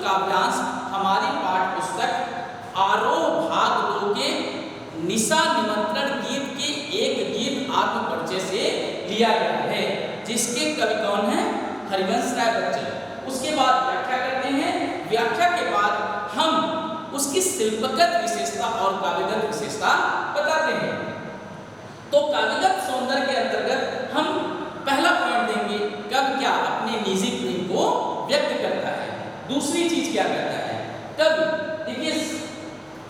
काव्यांश हमारी पाठ्य पुस्तक आरोह भाग 2 के निशा निमंत्रण गीत के एक गीत आत्म परिचय से लिया गया है, जिसके कवि कौन है? हरिवंश राय बच्चन। उसके बाद व्याख्या करते हैं। व्याख्या के बाद हम उसकी शिल्पगत विशेषता और काव्यगत विशेषता बताते हैं। तो काव्यगत सौंदर्य के अंतर्गत हम पहला पॉइंट देंगे, कवि क्या अपने निजी प्रेम को व्यक्त करता है। दूसरी चीज क्या करता है? कवि देखिए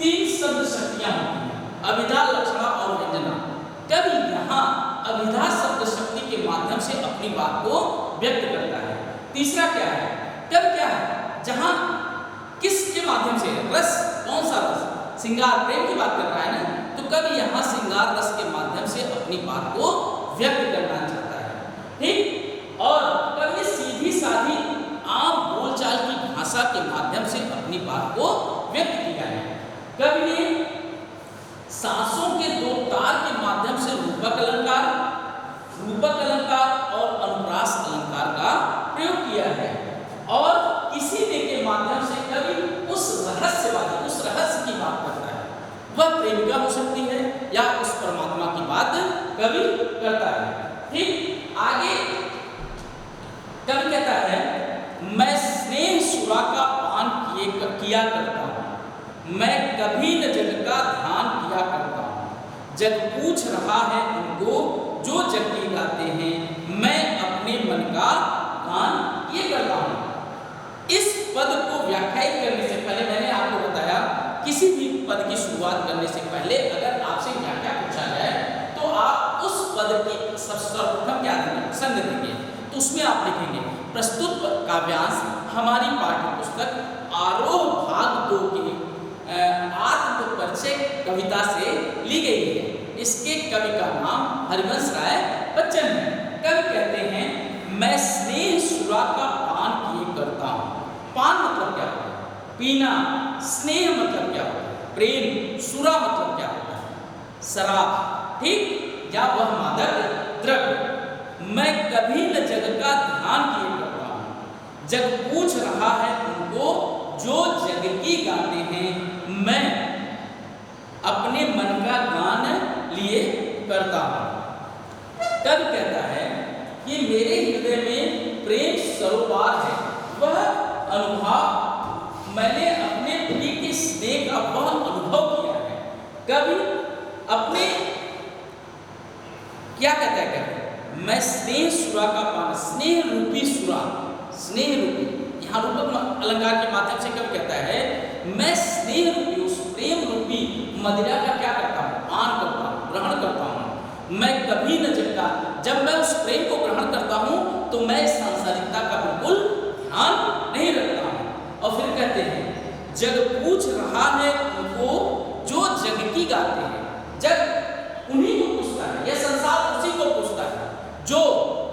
3 शब्द शक्तियां होती हैं, अभिधा, लक्षणा और व्यंजना। कवि यहाँ अभिधा शब्द शक्ति के माध्यम से अपनी बात को व्यक्त करता है। तीसरा क्या है? कवि क्या है? जहाँ किसके माध्यम से? रस। कौन सा रस? श्रृंगार, प्रेम की बात कर रहा है ना, तो कवि यहाँ श्रृंगार रस के माध्यम से अपनी बात को व्यक्त करना चाहता है। ठीक। और कवि सीधी साधी आम बोलचाल की भाषा के माध्यम से अपनी बात को व्यक्त किया है। कवि ने सांसों के 2 तार के माध्यम से रूपक अलंकार और अनुप्रास अलंकार का प्रयोग किया है। और किसी ने के माध्यम से कवि उस रहस्य की बात करता है। वह प्रेमिका हो सकती है या उस परमात्मा की बात कवि करता है। ठीक। आगे कवि कहता है, मैं स्नेह सुरा का पान किया करता हूँ, मैं कभी न जग का ध्यान किया करता हूँ, जग पूछ रहा है उनको जो जग के गाते हैं, मैं अपने मन का गान ये करता हूँ। इस पद को व्याख्यायित करने से पहले मैंने आपको बताया, किसी भी पद की शुरुआत करने से पहले अगर आपसे व्याख्या पूछा जाए तो आप उस पद की सर्वप्रथम क्या देंगे? संज्ञा देंगे। तो उसमें आप लिखेंगे, प्रस्तुत काव्यांश हमारी पाठ्य पुस्तक आरोह भाग 2 के आत्म परिचय कविता से ली गई है। इसके कवि का नाम हरिवंश राय बच्चन है। कवि कहते हैं, मैं स्नेह सुरा का पान किए करता हूँ। पान मतलब क्या होता है? पीना। स्नेह मतलब क्या होता है? प्रेम। सुरा मतलब क्या होता है? शराब। ठीक। या वह मादक द्रव्य। मैं कभी न जग का ध्यान किए करता हूँ, जग पूछ रहा है उनको जो जग की गाते हैं, मैं अपने मन का गान लिए करता हूँ। तब कहता है कि मेरे हृदय में प्रेम सरोवर है, वह अनुभव मैंने अपने प्रिय के स्नेह का वह अनुभव किया है। कभी अपने क्या कहता है? कभी मैं स्नेह सुरा का पान, स्नेह रूपी सुरा, स्नेह रूपी, यहाँ रूपक अलंकार के माध्यम से कब कहता है, मैं स्नेह रूपी उस प्रेम रूपी मदिरा का क्या करता हूँ? पान करता हूँ, ग्रहण करता हूँ। मैं कभी न जगता, जब मैं उस प्रेम को ग्रहण करता हूँ तो मैं सांसारिकता का बिल्कुल ध्यान नहीं रखता हूँ। और फिर कहते हैं, जग पूछ रहा है उनको जो जग की गाते हैं। जग उन्हीं को पूछता है, यह संसार उसी को पूछता है जो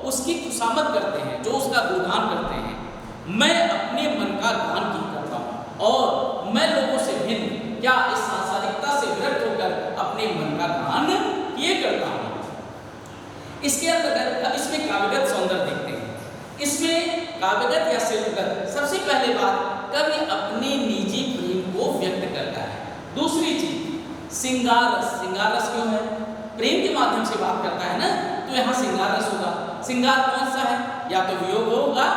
उसकी खुशामद करते हैं, जो उसका गुणगान करते हैं। मैं अपने मन का गान की करता हूँ और मैं लोगों से भिन्न क्या इस सांसारिकता से विरक्त होकर अपने मन का गान किए करता हूँ। इसके अंतर्गत इसमें काव्यगत सौंदर्य देखते हैं। इसमें काव्यगत या शिल्पगत, सबसे पहले बात, कवि अपने निजी प्रेम को व्यक्त करता है। दूसरी चीज श्रृंगार रस। श्रृंगार रस क्यों है? प्रेम के माध्यम से बात करता है ना, तो यहाँ श्रृंगार रस होगा। श्रृंगार कौन सा है? या तो वियोग होगा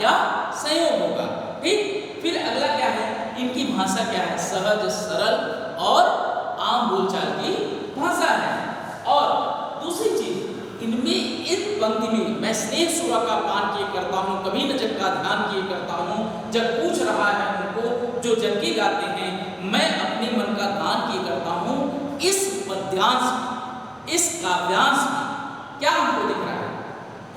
या संयोग होगा। ठीक। फिर अगला क्या है? इनकी भाषा क्या है? सहज, सरल और आम बोलचाल की भाषा है। और दूसरी चीज, इनमें इस पंक्ति में मैं स्नेह सुरा का पान किए करता हूँ, कभी न जग का ध्यान किए करता हूँ, जब पूछ रहा है उनको जो जग की गाते हैं, मैं अपने मन का गान किए करता हूँ। इस पद्यांश, इस काव्यांश में क्या हमको दिख रहा है?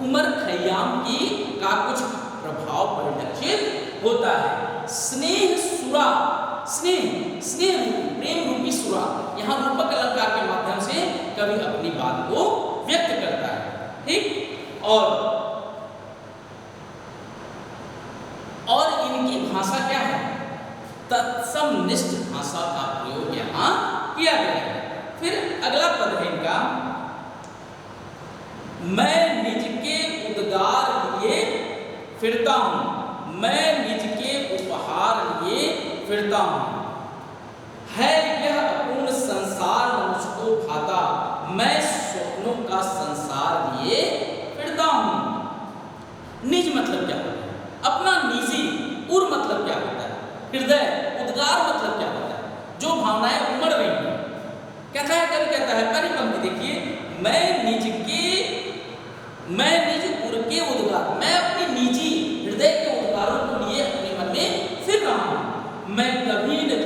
उमर खयाम की का कुछ प्रभाव परिलक्षित होता है। स्नेह सुरा, स्नेह प्रेम रूपी सुरा, यहाँ रूपक अलंकार के माध्यम से कवि अपनी बात को व्यक्त करता है। ठीक। और इनकी भाषा क्या है? तत्समनिष्ठ भाषा का प्रयोग यहाँ किया गया है। फिर अगला पद है इनका, मैं निज के उद्गार लिए फिरता हूँ, मैं निज के उपहार फिरता हूँ। है यह अपूर्ण संसार न मुझको भाता, मैं स्वप्नों का संसार लिए फिरता हूँ। निज मतलब क्या होता है? अपना निजी। उर मतलब क्या होता है? हृदय। उद्गार मतलब क्या होता है? जो भावनाएं उमड़ रही हैं। कहता है, कवि कहता है, पहली पंक्ति देखिए, मैं निज उर के उद्गार, मैं अपनी निजी हृदय के उद्गारों को लिए अपने मन में फिर रहा हूँ। मैं कभी न,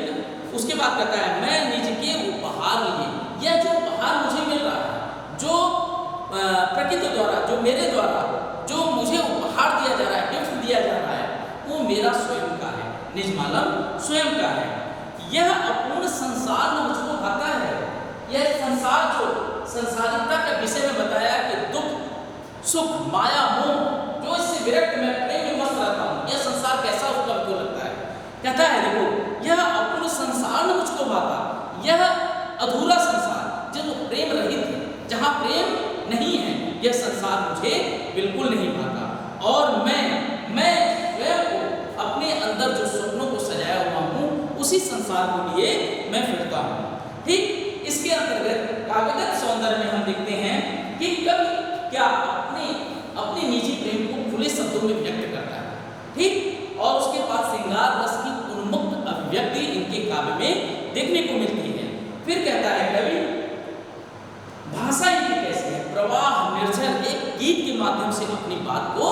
उसके बाद कहता है, मैं निज के उपहार लिए, यह जो उपहार मुझे मिल रहा है, जो प्रकृति द्वारा, जो मेरे द्वारा, जो मुझे उपहार दिया जा रहा है, गिफ्ट दिया जा रहा है, वो मेरा स्वयं का है। निज मालम स्वयं का है। यह अपूर्ण संसार में मुझको भाता है। यह संसार जो संसारिकता के विषय में बताया कि दुख, सुख, माया, मोह, जो इससे विरक्त मैं प्रेम में मस्त रहता हूँ, यह संसार कैसा उसका क्यों लगता है? कहता है, देखो, यह अपूर्ण संसार में मुझको भाता, यह अधूरा संसार जो प्रेम रहित है, जहाँ प्रेम नहीं है, यह संसार मुझे बिल्कुल नहीं भाता। और मैं स्वयं को अपने अंदर जो स्वप्नों को सजाया हुआ हूँ, उसी संसार को लिए मैं फिरता हूँ। ठीक इसके अंतर्गत काव्यगत सौंदर्य में हम देखते हैं कि कवि क्या अपने निजी प्रेम को खुले शब्दों में व्यक्त करता है। ठीक, और उसके बाद श्रृंगार रस की उन्मुक्त अभिव्यक्ति इनके काव्य में देखने को मिलती है। फिर कहता है कवि, भाषा इनकी कैसी है? प्रवाह निर्झर एक गीत के माध्यम से अपनी बात को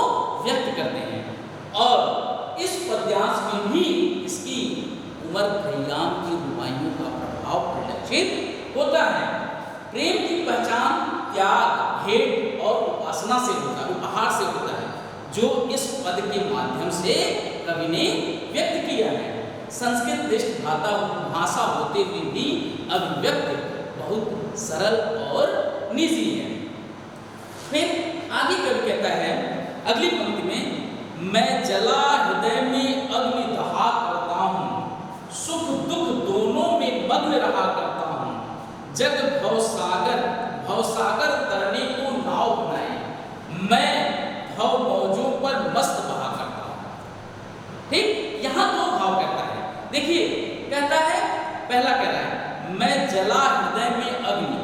व्यक्त करते हैं। और इस पद्यांश में भी इसकी उमर खयाम की रुबाइयों का प्रभाव परिलक्षित होता है। प्रेम की पहचान त्याग, भेंट और उपासना से होता है, उपहार से होता है, जो इस पद के माध्यम से कवि ने व्यक्त किया है। संस्कृत दृष्ट भाषा होते हुए भी अभिव्यक्ति बहुत सरल और निजी है। फिर आगे कवि कहता है अगली पंक्ति में, मैं जला हृदय में अग्नि दहा करता हूँ, सुख दुख दोनों में मग्न रहा करता हूँ, जग भवसागर तरने को नाव बनाए, मैं भव मौजों पर मस्त बहा करता हूँ। ठीक, यहाँ दो भाव कहता है। देखिए, कहता है, पहला कह रहा है, मैं जला हृदय में अग्नि।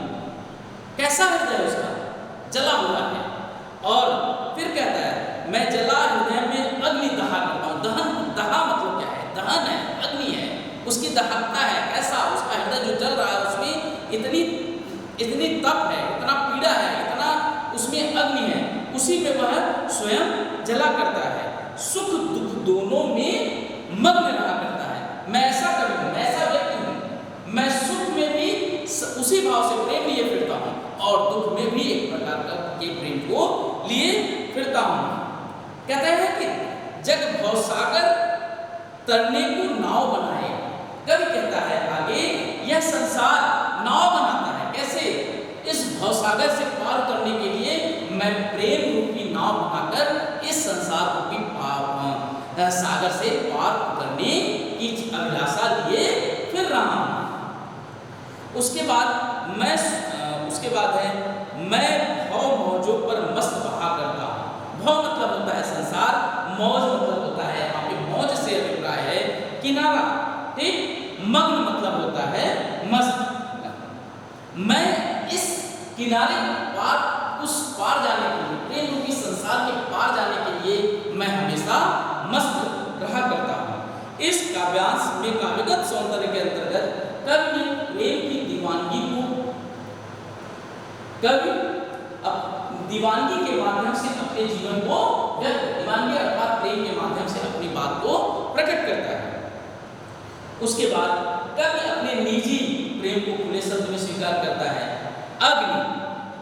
कैसा हृदय उसका? जला हुआ है। और फिर कहता है, मैं जला हृदय में अग्नि दहा करता हूँ। दहा मतलब क्या है? दहन है, अग्नि है, उसकी दहकता है। कैसा? उसका हृदय जो जल रहा है, उसमें इतनी तप है, इतना पीड़ा है, इतना उसमें अग्नि है, उसी में वह स्वयं जला करता है। सुख दुख दोनों में मग्न रहा करता है। मैं ऐसा करूँ, मैं ऐसा व्यक्ति हूँ, मैं सुख में भी उसी भाव से प्रेम लिए फिरता हूँ, और दुख में भी एक प्रकार का के प्रेम को लिए फिरता हूँ। कहता है कि जग भवसागर तरने को नाव बनाए। कवि कहता है आगे, यह संसार नाव बनाता है। कैसे? इस भवसागर से पार करने के लिए मैं प्रेम रूपी नाव बनाकर इस संसार रूपी सागर से पार करने की अभिलाषा लिए फिर रहा हूँ। उसके बाद है, मैं भव मौजों पर मस्त बहा करता हूँ। भव मतलब होता है संसार, मौज मतलब होता है, यहाँ पे मौज से अभिप्राय है किनारा। ठीक, मग्न मतलब होता है मस्त। मैं इस किनारे उस पार जाने के लिए, प्रेम रूपी संसार के पार जाने के लिए मैं हमेशा मस्त रहा करता हूँ। इस काव्यांश में काव्यगत सौंदर्य के अंतर्गत कवि ने प्रेम की दीवानगी को, कवि दीवानगी के माध्यम से अपने जीवन को दीवानगी अर्थात प्रेम के माध्यम से अपनी बात को प्रकट करता है। उसके बाद कवि अपने निजी प्रेम को खुले शब्द में स्वीकार करता है।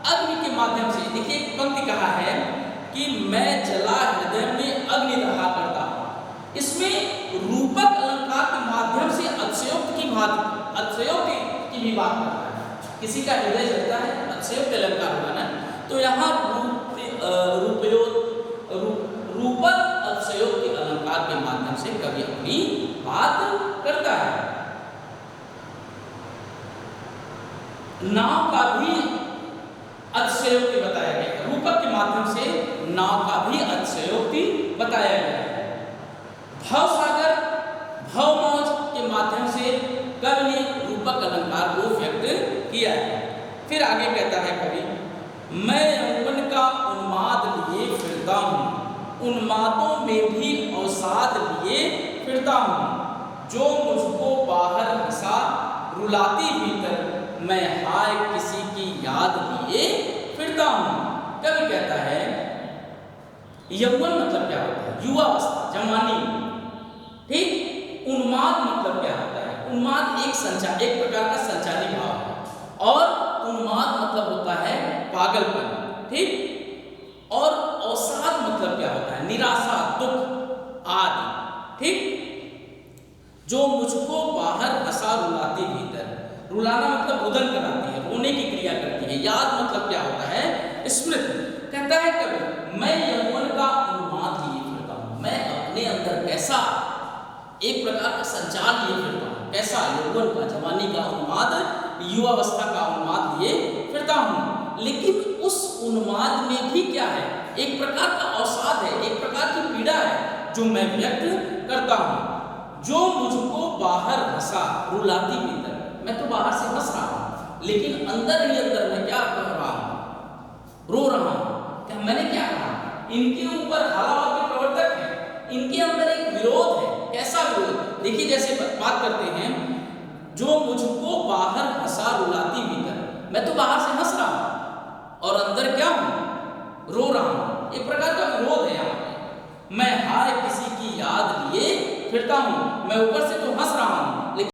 अग्नि के माध्यम से, देखिए पंक्ति कहा है कि मैं जला हृदय में अग्नि दहा करता हूँ। इसमें रूपक अलंकार के माध्यम से अतिशयोक्ति की भी बात करता है। किसी का हृदय जलता है, अतिशयोक्ति अलंकार होगा ना, तो यहाँ रूपक अतिशयोक्ति अलंकार के माध्यम से कवि अपनी बात करता है। नाव का भी अतिशयोक्ति बताया गया है। रूपक के माध्यम से नाव का भी अतिशयोक्ति बताया गया है। भवसागर, भवमौज के फिर आगे कहता है कवि, मैं यौवन का उन्माद लिए फिरता हूँ, उन्मादों में भी अवसाद लिए फिरता हूँ, जो मुझको बाहर हंसा रुलाती भीतर, मैं हाय किसी की याद लिए फिरता हूँ। कवि कहता है यौवन मतलब क्या होता है? युवावस्था, जवानी। ठीक। उन्माद मतलब क्या होता है? उन्माद एक प्रकार का संचारी भाव है, और उन्माद मतलब होता है पागलपन। ठीक। और अवसाद मतलब क्या होता है? निराशा, दुख आदि। ठीक। जो मुझको बाहर हंसा रुलाती भीतर, रुलाना मतलब रुदन कराती है, रोने की क्रिया करती है। याद मतलब क्या होता है? स्मृति। कहता है कवि, मैं यौवन का उन्माद लिए फिरता हूँ, मैं अपने अंदर कैसा एक प्रकार का संचार लिए फिरता हूँ। कैसा? यौवन का, जवानी का उन्माद, युवावस्था का उन्माद लिए फिरता हूँ। लेकिन उस उन्माद में भी क्या है? एक प्रकार का अवसाद है, एक प्रकार की पीड़ा है जो मैं व्यक्त करता हूँ। जो मुझको बाहर हंसा रुलाती भीतर, मैं तो बाहर से हंस रहा हूँ, लेकिन अंदर ही अंदर मैं क्या कर रहा हूँ? रो रहा हूँ। क्या मैंने क्या कहा? इनके ऊपर हालावाद के प्रवर्तक हैं, इनके अंदर एक विरोध है। कैसा विरोध? देखिए, जैसे बात करते हैं, जो मुझको बाहर हंसा रुलाती भीतर, मैं तो बाहर से हंस रहा हूँ और अंदर क्या हूँ? रो रहा हूँ। एक प्रकार का विरोध है यहाँ पे। मैं हाय किसी की याद लिए फिरता हूँ, मैं ऊपर से तो हंस रहा हूँ,